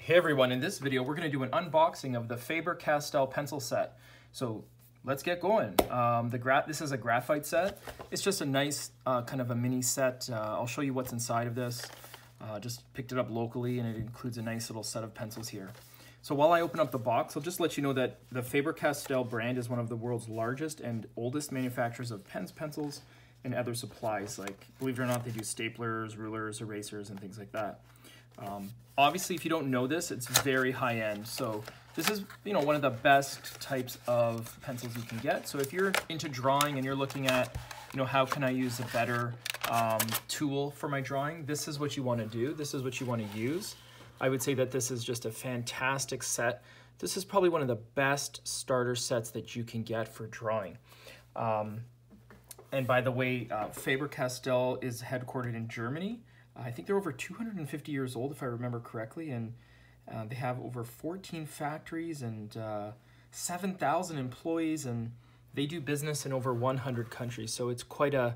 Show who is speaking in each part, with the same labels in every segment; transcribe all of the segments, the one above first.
Speaker 1: Hey everyone, in this video we're going to do an unboxing of the Faber-Castel pencil set. So let's get going. This is a graphite set. It's just a nice kind of a mini set. I'll show you what's inside of this. Just picked it up locally and it includes a nice little set of pencils here. So while I open up the box, I'll just let you know that the Faber-Castel brand is one of the world's largest and oldest manufacturers of pens, pencils, and other supplies. Like, believe it or not, they do staplers, rulers, erasers, and things like that. Obviously, if you don't know this, it's very high end. So this is, one of the best types of pencils you can get. So if you're into drawing and you're looking at, how can I use a better tool for my drawing, this is what you want to do. This is what you want to use. I would say that this is just a fantastic set. This is probably one of the best starter sets that you can get for drawing. And by the way, Faber-Castel is headquartered in Germany. I think they're over 250 years old, if I remember correctly, and they have over 14 factories and 7,000 employees, and they do business in over 100 countries. So it's quite a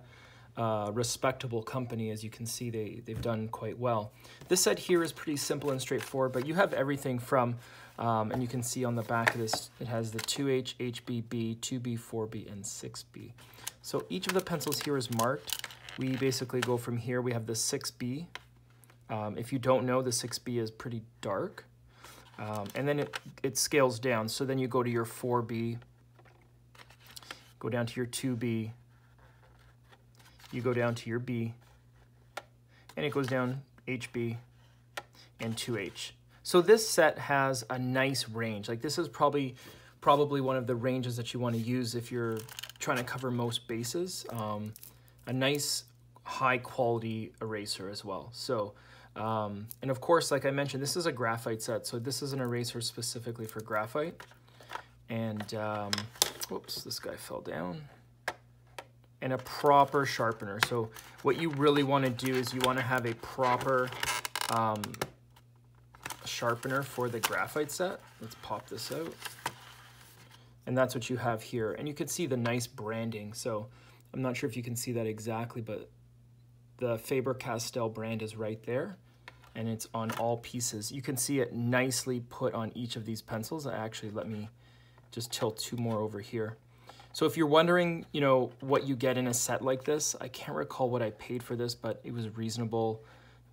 Speaker 1: respectable company. As you can see, they've done quite well. This set here is pretty simple and straightforward, but you have everything from, and you can see on the back of this, it has the 2H, HBB, 2B, 4B, and 6B. So each of the pencils here is marked. We basically go from here. We have the 6B. If you don't know, the 6B is pretty dark. And then it scales down. So then you go to your 4B, go down to your 2B, you go down to your B, and it goes down HB and 2H. So this set has a nice range. Like, this is probably one of the ranges that you want to use if you're trying to cover most bases. A nice high quality eraser as well. So, and of course, like I mentioned, this is a graphite set. So this is an eraser specifically for graphite. And, whoops, this guy fell down. And a proper sharpener. So what you really want to do is you want to have a proper sharpener for the graphite set. Let's pop this out. And that's what you have here. And you can see the nice branding. So I'm not sure if you can see that exactly, but the Faber-Castel brand is right there, and it's on all pieces. You can see it nicely put on each of these pencils. Actually, let me just tilt two more over here. So if you're wondering, what you get in a set like this, I can't recall what I paid for this, but it was reasonable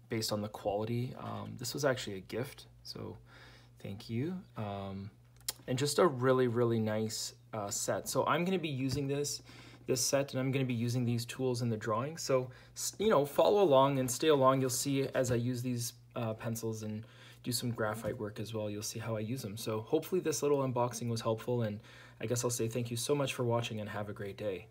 Speaker 1: based on the quality. This was actually a gift, so thank you. And just a really, really nice set. So I'm gonna be using this set, and I'm going to be using these tools in the drawing. So, follow along and stay along. You'll see as I use these pencils and do some graphite work as well, you'll see how I use them. So hopefully this little unboxing was helpful, and I guess I'll say thank you so much for watching and have a great day.